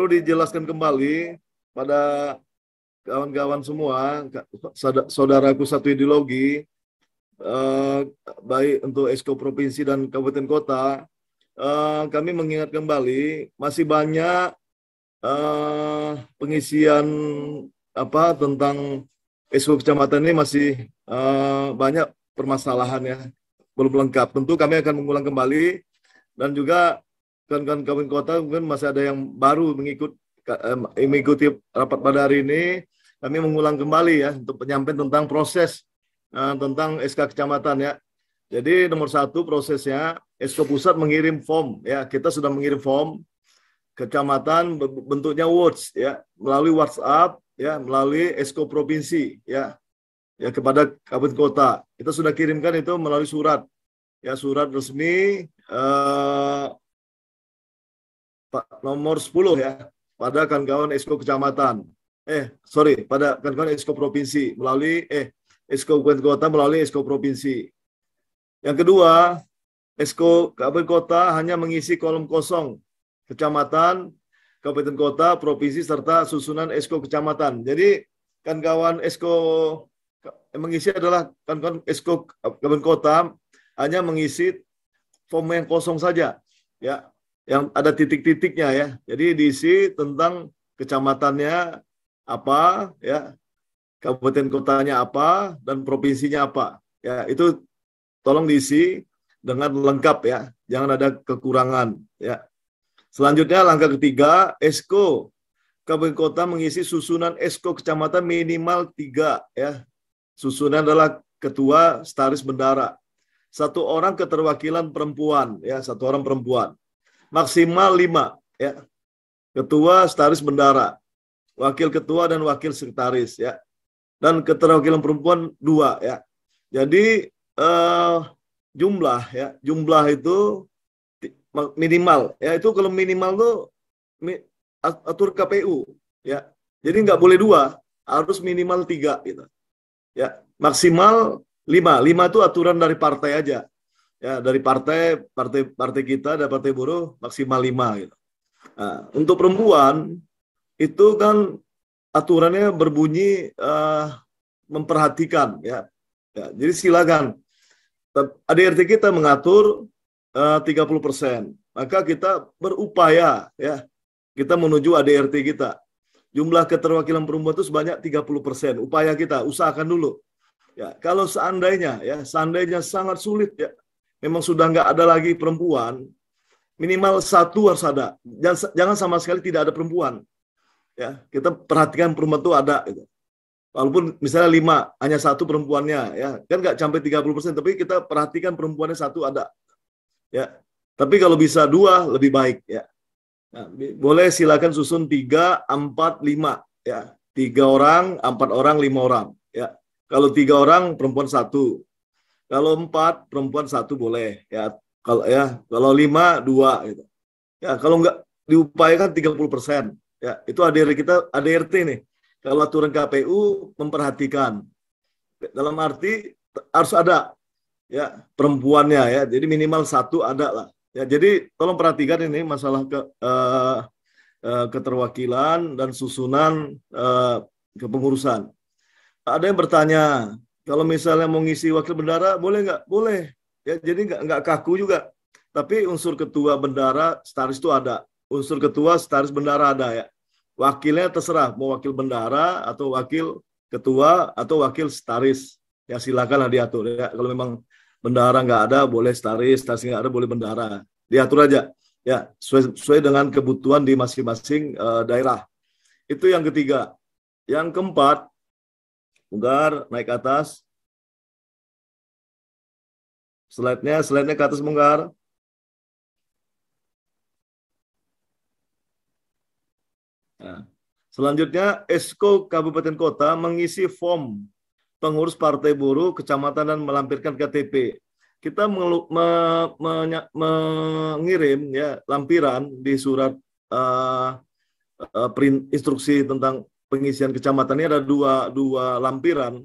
perlu dijelaskan kembali pada kawan-kawan semua, saudaraku satu ideologi, baik untuk Esko Provinsi dan Kabupaten Kota, kami mengingat kembali masih banyak pengisian tentang Esko Kecamatan ini masih banyak permasalahan ya, belum lengkap. Tentu kami akan mengulang kembali, dan juga kawan-kawan kabupaten kota mungkin masih ada yang baru mengikuti rapat pada hari ini. Kami mengulang kembali ya untuk penyampaian tentang proses tentang SK Kecamatan ya. Jadi nomor satu prosesnya Esko Pusat mengirim form ya, kita sudah mengirim form. Kecamatan bentuknya words ya, melalui WhatsApp ya, melalui Esko Provinsi ya, kepada kabupaten kota. Kita sudah kirimkan itu melalui surat ya, surat resmi nomor 10 ya, pada kawan-kawan Esko Kecamatan. Pada kawan-kawan Esko Provinsi melalui Esko Kabupaten Kota melalui Esko Provinsi. Yang kedua, Esko Kabupaten Kota hanya mengisi kolom kosong kecamatan, kabupaten kota, provinsi, serta susunan Esko Kecamatan. Jadi kawan-kawan Esko yang mengisi adalah kawan-kawan Esko Kabupaten Kota hanya mengisi form yang kosong saja, ya, yang ada titik-titiknya ya. Jadi diisi tentang kecamatannya apa, ya, kabupaten kotanya apa, dan provinsinya apa. Ya, itu tolong diisi dengan lengkap ya, jangan ada kekurangan ya. Selanjutnya langkah ketiga, Esko Kabupaten Kota mengisi susunan Esko Kecamatan minimal 3 ya. Susunan adalah ketua, sekretaris, bendara. 1 orang keterwakilan perempuan ya, 1 orang perempuan. Maksimal 5 ya. Ketua, sekretaris, bendara. Wakil ketua dan wakil sekretaris ya. Dan keterwakilan perempuan 2 ya. Jadi jumlah itu minimal ya, itu kalau minimal tuh atur KPU ya, jadi nggak boleh 2, harus minimal 3 gitu ya, maksimal 5 itu aturan dari partai aja ya, dari partai kita, dari partai buruh maksimal 5 gitu. Nah, untuk perempuan itu kan aturannya berbunyi memperhatikan ya, jadi silakan. ADRT kita mengatur 30%. Maka kita berupaya ya, kita menuju ADRT kita. Jumlah keterwakilan perempuan itu sebanyak 30%. Upaya kita, usahakan dulu. Ya, kalau seandainya sangat sulit ya, memang sudah nggak ada lagi perempuan, minimal 1 harus ada. Jangan sama sekali tidak ada perempuan. Ya, kita perhatikan perempuan itu ada gitu. Walaupun misalnya 5, hanya 1 perempuannya ya, kan nggak sampai 30%, tapi kita perhatikan perempuannya 1 ada. Ya, tapi kalau bisa 2 lebih baik ya. Nah, boleh silakan susun 3, 4, 5 ya. 3 orang, 4 orang, 5 orang ya. Kalau 3 orang perempuan 1. Kalau 4 perempuan 1 boleh ya. Kalau 5 2 gitu. Ya, kalau enggak diupayakan 30% ya. Itu ADRT nih. Kalau aturan KPU memperhatikan. Dalam arti harus ada ya perempuannya ya, jadi minimal 1 ada lah ya. Jadi tolong perhatikan ini masalah keterwakilan dan susunan kepengurusan. Ada yang bertanya, kalau misalnya mau ngisi wakil bendara boleh nggak? Boleh ya, jadi nggak kaku juga, tapi unsur ketua, bendara, sekretaris itu ada. Unsur ketua, sekretaris, bendara ada ya. Wakilnya terserah mau wakil bendara atau wakil ketua atau wakil sekretaris ya, silakanlah diatur ya. Kalau memang bendara nggak ada, boleh sekretaris nggak ada, boleh bendara. Diatur aja ya, sesuai dengan kebutuhan di masing-masing daerah. Itu yang ketiga. Yang keempat, Munggar naik ke atas. Slide-nya ke atas, Munggar. Nah, selanjutnya, Esko Kabupaten Kota mengisi form pengurus partai buruh kecamatan dan melampirkan KTP. Kita mengirim ya lampiran di surat instruksi tentang pengisian kecamatan ini ada dua lampiran.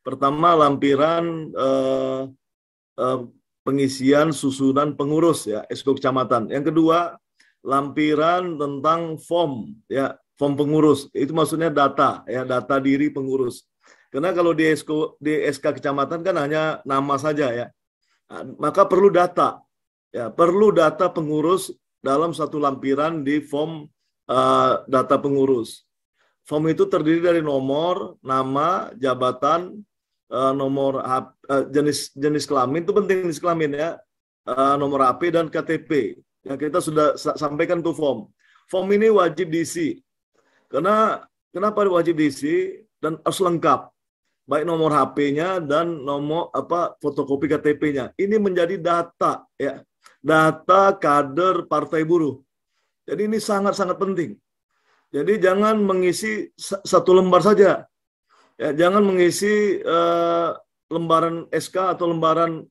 Pertama lampiran pengisian susunan pengurus ya Esko Kecamatan. Yang kedua lampiran tentang form, ya, form pengurus. Itu maksudnya data, ya, data diri pengurus. Karena kalau di SK kecamatan kan hanya nama saja, ya. Maka perlu data, ya, perlu data pengurus dalam satu lampiran di form data pengurus. Form itu terdiri dari nomor, nama, jabatan, nomor jenis kelamin, itu penting jenis kelamin, ya, nomor HP dan KTP. Ya, kita sudah sampaikan tuh form. Form ini wajib diisi. Kenapa wajib diisi dan harus lengkap? Baik nomor HP-nya dan nomor fotokopi KTP-nya. Ini menjadi data, ya. Data kader Partai Buruh. Jadi ini sangat-sangat penting. Jadi jangan mengisi satu lembar saja. Ya, jangan mengisi lembaran SK atau lembaran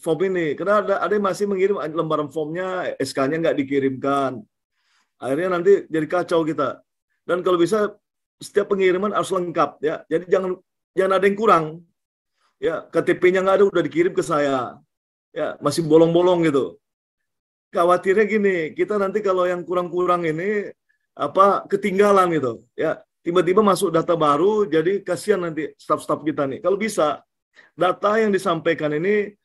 form ini. Karena ada yang masih mengirim lembaran formnya, SK-nya nggak dikirimkan. Akhirnya nanti jadi kacau kita. Dan kalau bisa setiap pengiriman harus lengkap, ya. Jadi jangan ada yang kurang. Ya, KTP-nya nggak ada, udah dikirim ke saya. Ya, masih bolong-bolong gitu. Khawatirnya gini, kita nanti kalau yang kurang-kurang ini ketinggalan gitu. Ya, tiba-tiba masuk data baru, jadi kasihan nanti staf-staf kita nih. Kalau bisa data yang disampaikan ini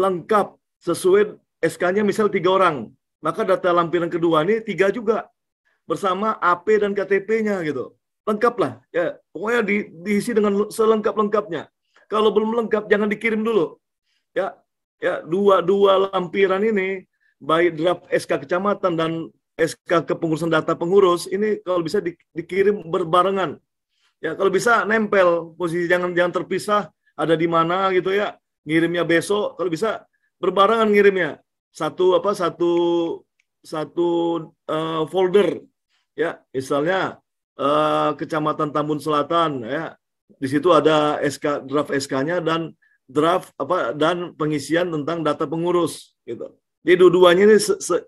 lengkap sesuai SK-nya misal 3 orang, maka data lampiran kedua ini 3 juga bersama AP dan KTP-nya gitu. Lengkap lah, ya. Pokoknya diisi dengan selengkap-lengkapnya. Kalau belum lengkap jangan dikirim dulu. Ya, ya, dua lampiran ini, baik draft SK kecamatan dan SK kepengurusan data pengurus ini kalau bisa dikirim berbarengan. Ya, kalau bisa nempel posisi, jangan terpisah, ada di mana gitu, ya. Ngirimnya besok, kalau bisa berbarengan ngirimnya. Satu folder, ya. Misalnya Kecamatan Tambun Selatan, ya. Di situ ada draft SK-nya dan draft dan pengisian tentang data pengurus gitu. Jadi dua-duanya ini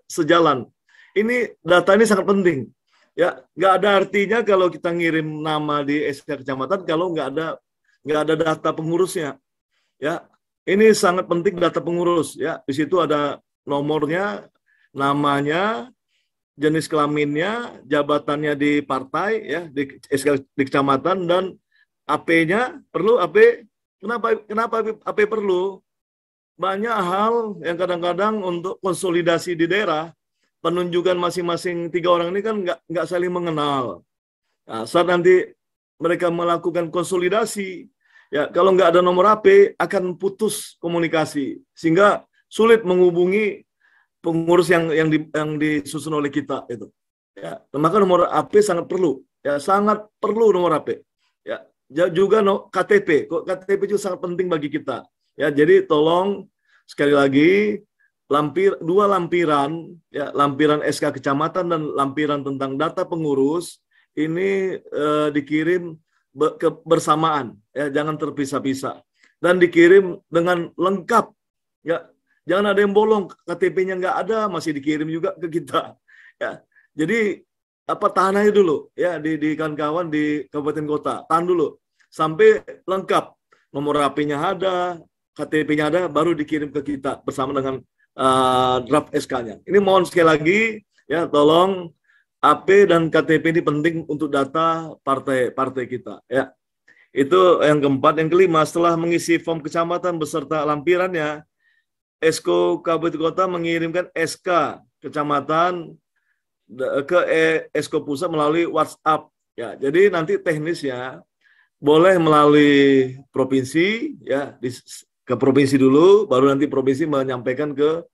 sejalan. Ini data ini sangat penting. Ya, nggak ada artinya kalau kita ngirim nama di SK kecamatan kalau nggak ada data pengurusnya. Ya, ini sangat penting data pengurus. Ya, di situ ada nomornya, namanya, jenis kelaminnya, jabatannya di partai, ya, di SK di kecamatan, dan AP-nya perlu AP. Kenapa AP perlu? Banyak hal yang kadang-kadang untuk konsolidasi di daerah, penunjukan masing-masing 3 orang ini kan nggak saling mengenal. Nah, saat nanti mereka melakukan konsolidasi, ya, kalau nggak ada nomor HP akan putus komunikasi sehingga sulit menghubungi pengurus yang disusun oleh kita itu. Ya, maka nomor HP sangat perlu. Ya, sangat perlu nomor HP. Ya, juga KTP. KTP juga sangat penting bagi kita. Ya, jadi tolong sekali lagi dua lampiran, ya, lampiran SK kecamatan dan lampiran tentang data pengurus ini dikirim bersamaan, ya, jangan terpisah-pisah dan dikirim dengan lengkap, ya, jangan ada yang bolong, KTP-nya nggak ada masih dikirim juga ke kita, ya. Jadi tahan aja dulu, ya, di kawan-kawan di kabupaten kota, tahan dulu sampai lengkap, nomor HP-nya ada, KTP-nya ada, baru dikirim ke kita bersama dengan draft SK-nya. Ini mohon sekali lagi, ya, tolong AP dan KTP ini penting untuk data partai kita, ya. Itu yang keempat. Yang kelima, setelah mengisi form kecamatan beserta lampirannya, Esko Kabupaten Kota mengirimkan SK kecamatan ke Esko Pusat melalui WhatsApp, ya. Jadi nanti teknisnya boleh melalui provinsi, ya, ke provinsi dulu, baru nanti provinsi menyampaikan ke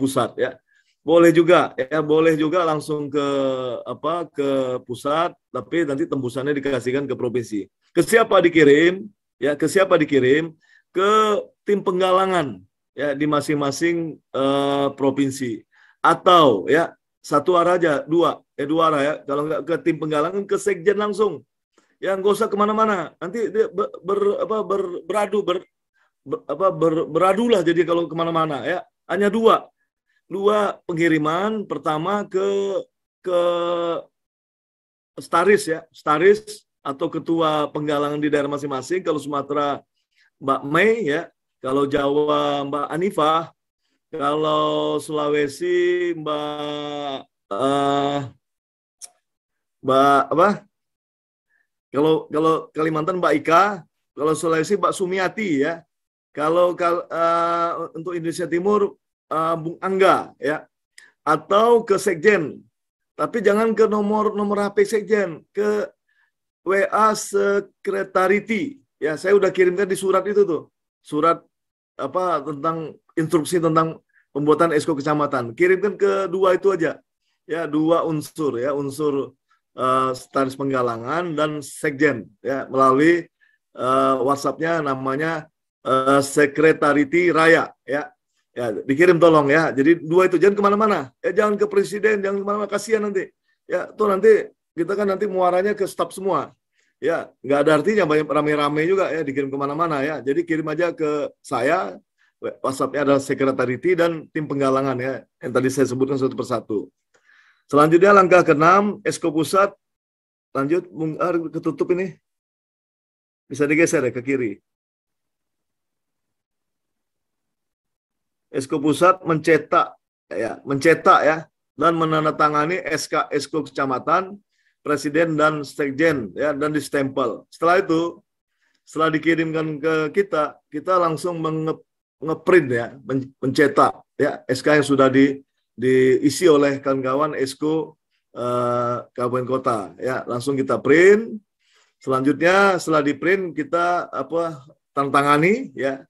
pusat, ya. Boleh juga, ya, boleh juga langsung ke pusat, tapi nanti tembusannya dikasihkan ke provinsi. Ke siapa dikirim? Ya, ke siapa dikirim? Ke tim penggalangan, ya, di masing-masing provinsi. Atau, ya, satu arah aja, dua arah, ya. Kalau nggak ke tim penggalangan, ke sekjen langsung. Ya, nggak usah kemana-mana. Nanti dia beradulah jadi kalau kemana-mana, ya. Hanya dua pengiriman. Pertama ke Staris, ya, Staris atau ketua penggalangan di daerah masing-masing. Kalau Sumatera Mbak Mei, ya, kalau Jawa Mbak Anifah, Kalau Sulawesi Mbak apa? Kalau Kalimantan Mbak Ika, kalau Sulawesi Mbak Sumiati ya. Untuk Indonesia Timur Bung Angga ya, atau ke Sekjen. Tapi jangan ke nomor HP Sekjen, ke WA Sekretariti. Ya, saya udah kirimkan di surat itu tuh. Surat apa tentang instruksi tentang pembuatan esko kecamatan. Kirimkan ke dua itu aja. Ya, dua unsur ya, unsur Sekretaris Penggalangan dan Sekjen ya, melalui WhatsApp-nya namanya Sekretariti Raya ya. Ya, dikirim tolong ya. Jadi dua itu, jangan kemana-mana. Ya, jangan ke presiden, jangan kemana-mana, kasihan nanti. Ya, tuh nanti kita kan nanti muaranya ke staf semua. Ya, nggak ada artinya banyak rame-rame juga ya dikirim kemana-mana ya. Jadi kirim aja ke saya. WhatsApp-nya adalah Sekretariti dan tim penggalangan ya, yang tadi saya sebutkan satu persatu. Selanjutnya langkah ke-6, Esko Pusat. Lanjut, ketutup ini. Bisa digeser ya ke kiri. Esko Pusat mencetak ya dan menandatangani SK Esko Kecamatan, Presiden dan Sekjen ya, dan distempel. Setelah itu, setelah dikirimkan ke kita langsung ngeprint ya, mencetak ya SK yang sudah diisi oleh kawan-kawan Esko kabupaten kota ya, langsung kita print. Selanjutnya setelah di-print kita tangani ya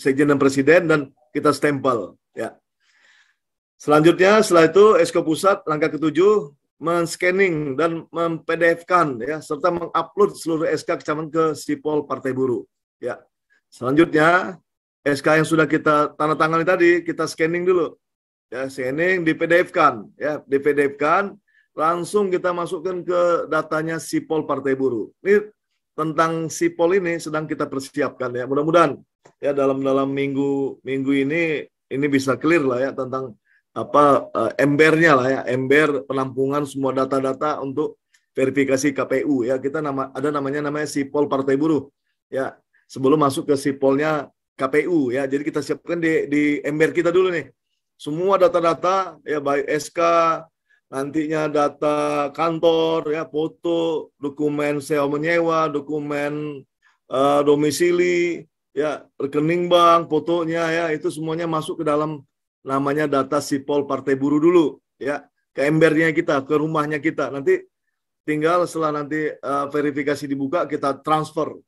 Sekjen dan Presiden dan kita stempel ya. Selanjutnya setelah itu Esko Pusat langkah ke-7 men-scanning dan mem-PDF-kan ya serta mengupload seluruh SK kecamatan ke Sipol Partai Buruh ya. Selanjutnya SK yang sudah kita tanda tangani tadi kita scanning dulu ya, scanning di PDF-kan ya, di PDF-kan langsung kita masukkan ke datanya Sipol Partai Buruh. Ini tentang Sipol ini sedang kita persiapkan ya, mudah-mudahan ya dalam minggu ini bisa clear lah ya tentang embernya lah ya, ember penampungan semua data-data untuk verifikasi KPU ya. Kita ada namanya Sipol Partai Buruh ya, sebelum masuk ke Sipolnya KPU ya. Jadi kita siapkan di ember kita dulu nih semua data-data ya, baik SK, nantinya data kantor ya, foto, dokumen sewa menyewa, dokumen domisili ya, rekening bank, fotonya ya, itu semuanya masuk ke dalam namanya data Sipol Partai Buruh dulu ya, ke embernya kita, ke rumahnya kita. Nanti tinggal setelah nanti verifikasi dibuka kita transfer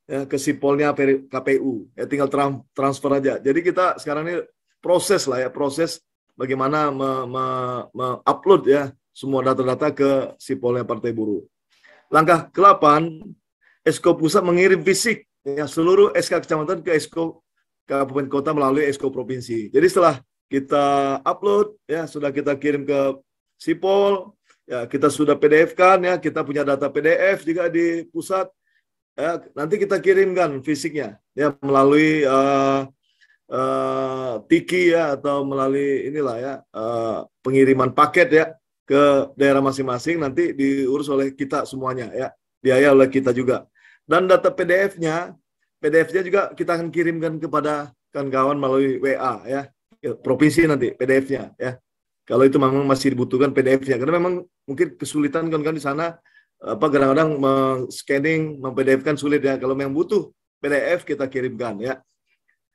ya, ke Sipolnya KPU ya, tinggal transfer aja. Jadi kita sekarang ini proses lah ya, proses bagaimana mengupload ya semua data-data ke Sipolnya Partai Buruh. Langkah ke-8, Esko Pusat mengirim fisik ya, seluruh SK kecamatan ke Esko kabupaten kota melalui Esko provinsi. Jadi setelah kita upload ya, sudah kita kirim ke Sipol ya, kita sudah PDF-kan ya, kita punya data PDF juga di pusat ya, nanti kita kirimkan fisiknya ya melalui tiki ya, atau melalui inilah ya pengiriman paket ya ke daerah masing-masing, nanti diurus oleh kita semuanya ya, biaya oleh kita juga. Dan data PDF-nya juga kita akan kirimkan kepada kawan-kawan melalui WA ya, provinsi nanti PDF-nya ya. Kalau itu memang masih dibutuhkan PDF-nya, karena memang mungkin kesulitan kan di sana kadang-kadang scanning, mem-PDF-kan sulit ya. Kalau memang butuh PDF kita kirimkan ya.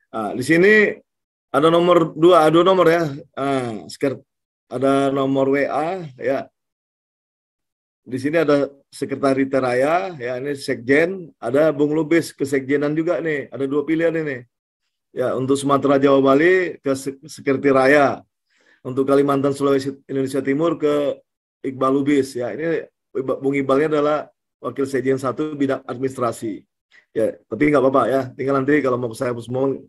Nah, di sini ada nomor dua nomor ya. Ada nomor WA ya. Di sini ada Sekretariat Raya ya, ini Sekjen, ada Bung Lubis kesekjenan juga nih. Ada dua pilihan ini. Ya, untuk Sumatera Jawa Bali ke Sekretariat Raya. Untuk Kalimantan Sulawesi Indonesia Timur ke Iqbal Lubis ya. Ini Bung Iqbalnya adalah Wakil Sekjen 1 bidang administrasi. Ya, tapi nggak apa-apa ya. Tinggal nanti kalau mau saya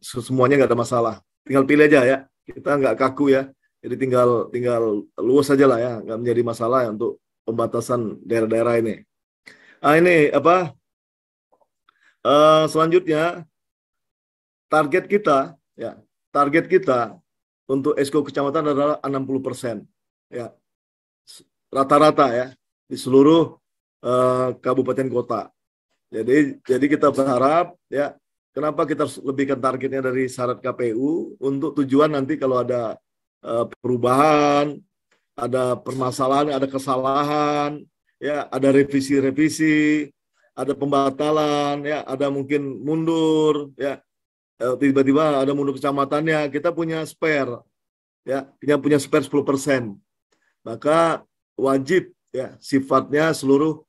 semuanya nggak ada masalah. Tinggal pilih aja ya. Kita nggak kaku ya. Jadi tinggal luas aja lah ya. Nggak menjadi masalah ya untuk pembatasan daerah-daerah ini. Nah, ini selanjutnya target kita untuk Esko Kecamatan adalah 60% ya, rata-rata ya di seluruh kabupaten kota. Jadi kita berharap ya kenapa kita harus lebihkan targetnya dari syarat KPU untuk tujuan nanti kalau ada perubahan, ada permasalahan, ada kesalahan, ya, ada revisi-revisi, ada pembatalan, ya, ada mungkin mundur, ya, tiba-tiba ada mundur kecamatannya, kita punya spare, ya, kita punya spare 10%, maka wajib, ya, sifatnya seluruh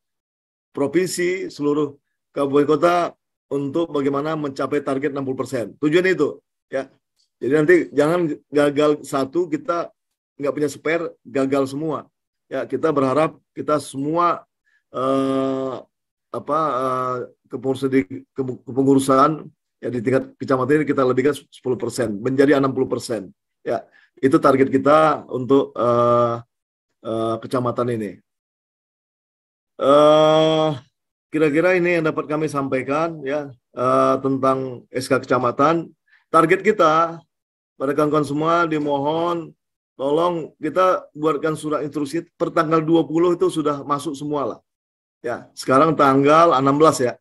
provinsi, seluruh kabupaten kota untuk bagaimana mencapai target 60%. Tujuan itu, ya. Jadi nanti jangan gagal satu, kita nggak punya spare, gagal semua. Ya, kita berharap kita semua kepengurusan ya di tingkat kecamatan ini kita lebihkan 10%, menjadi 60%. Ya, itu target kita untuk kecamatan ini. Kira-kira ini yang dapat kami sampaikan, ya, tentang SK Kecamatan. Target kita pada kawan-kawan semua dimohon tolong kita buatkan surat instruksi per tanggal 20 itu sudah masuk semua lah. Ya, sekarang tanggal 16 ya.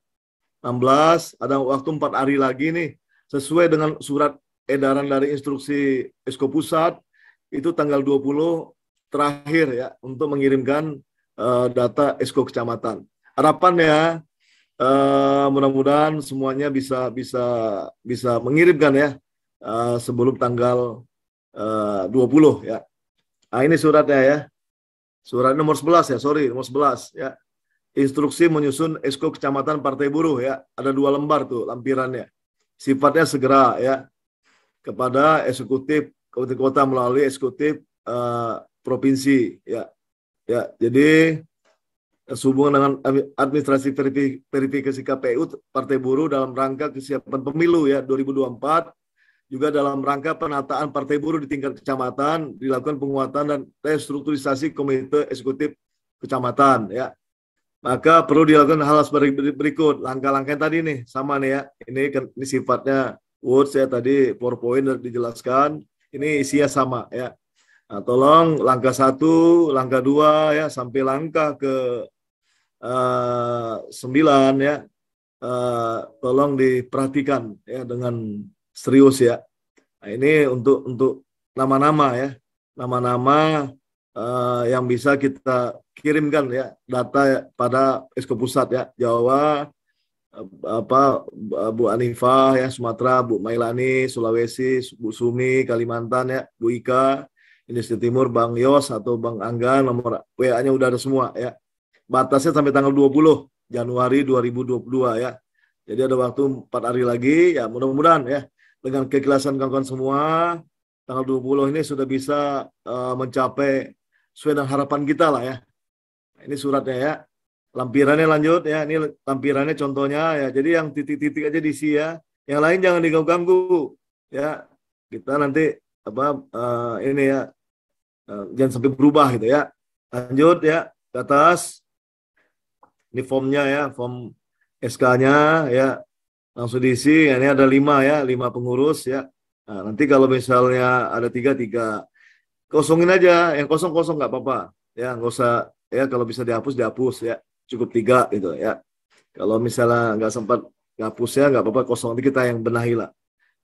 16, ada waktu 4 hari lagi nih. Sesuai dengan surat edaran dari instruksi Esko Pusat, itu tanggal 20 terakhir ya untuk mengirimkan data Esko Kecamatan. Harapannya mudah-mudahan semuanya bisa mengirimkan ya sebelum tanggal 20 ya. Nah, ini suratnya ya. Surat nomor 11 ya, nomor 11 ya. Instruksi menyusun Esko Kecamatan Partai Buruh ya. Ada 2 lembar tuh lampirannya. Sifatnya segera ya kepada eksekutif kabupaten kota melalui eksekutif provinsi ya. Ya, jadi sehubungan dengan administrasi verifikasi KPU Partai Buruh dalam rangka kesiapan pemilu ya 2024, juga dalam rangka penataan Partai Buruh di tingkat kecamatan, dilakukan penguatan dan restrukturisasi komite eksekutif kecamatan ya. Maka perlu dilakukan hal seperti berikut. Langkah-langkah tadi nih sama nih ya. Ini sifatnya words ya, tadi PowerPoint dijelaskan. Ini isinya sama ya. Nah, tolong langkah 1, langkah 2 ya sampai langkah ke 9 ya. Tolong diperhatikan ya dengan serius ya. Nah, ini untuk nama-nama ya. Nama-nama yang bisa kita kirimkan ya data pada Esko Pusat ya. Jawa Bu Anifah ya, Sumatera Bu Mailani, Sulawesi Bu Sumi, Kalimantan ya Bu Ika, Indonesia Timur Bang Yos atau Bang Angga, nomor WA-nya udah ada semua ya. Batasnya sampai tanggal 20 Januari 2022 ya. Jadi ada waktu 4 hari lagi ya, mudah-mudahan ya dengan keikhlasan kawan-kawan semua tanggal 20 ini sudah bisa mencapai sesuai dengan harapan kita lah ya. Ini suratnya ya. Lampirannya lanjut ya. Ini lampirannya contohnya ya. Jadi yang titik-titik aja diisi ya. Yang lain jangan diganggu-ganggu ya. Kita nanti ini ya jangan sampai berubah gitu ya. Lanjut ya ke atas. Ini formnya ya, form SK-nya ya. Langsung diisi. Ini ada 5 ya, 5 pengurus ya. Nah, nanti kalau misalnya ada 3 kosongin aja. Yang kosong nggak apa-apa ya, nggak usah ya, kalau bisa dihapus ya, cukup 3 gitu ya. Kalau misalnya nggak sempat hapus ya nggak apa-apa, kosong. Nanti kita yang benahi lah.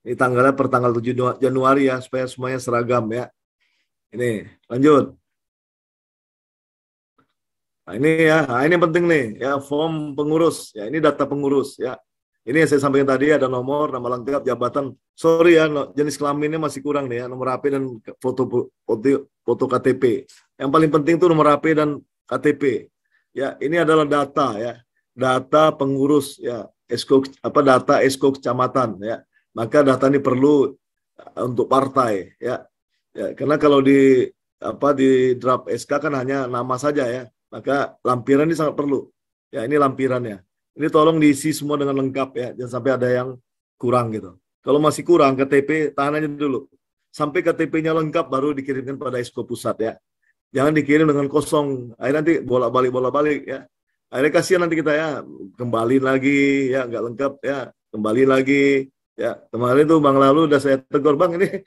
Ini tanggalnya per tanggal 7 Januari ya, supaya semuanya seragam ya. Ini lanjut. Nah, ini ya, ini penting nih ya, form pengurus ya. Ini data pengurus ya. Ini yang saya sampaikan tadi, ada nomor, nama lengkap, jabatan. Sorry ya, jenis kelaminnya masih kurang nih ya, nomor HP dan foto KTP. Yang paling penting tuh nomor HP dan KTP. Ya, ini adalah data ya, data pengurus ya, data Esko Kecamatan ya. Maka data ini perlu untuk partai ya. Ya, karena kalau di draft SK kan hanya nama saja ya. Maka lampiran ini sangat perlu. Ya, ini lampirannya. Ini tolong diisi semua dengan lengkap ya, jangan sampai ada yang kurang gitu. Kalau masih kurang KTP, tahan aja dulu. Sampai KTP-nya lengkap baru dikirimkan pada Esko Pusat ya. Jangan dikirim dengan kosong. Akhirnya nanti bolak-balik ya. Akhirnya kasihan nanti kita ya, kembali lagi ya, nggak lengkap ya, kembali lagi ya. Kemarin tuh Bang Lalu udah saya tegur, Bang ini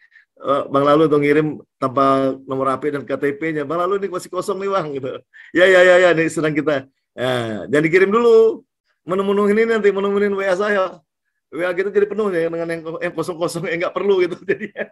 Bang Lalu tuh ngirim tanpa nomor HP dan KTP-nya. Bang Lalu ini masih kosong nih Bang gitu. Ya ini sedang kita. Ya, jangan dikirim dulu. Menu-menu ini nanti menu-menu WA saya. WA kita jadi penuh ya dengan yang kosong-kosong yang nggak perlu gitu jadinya.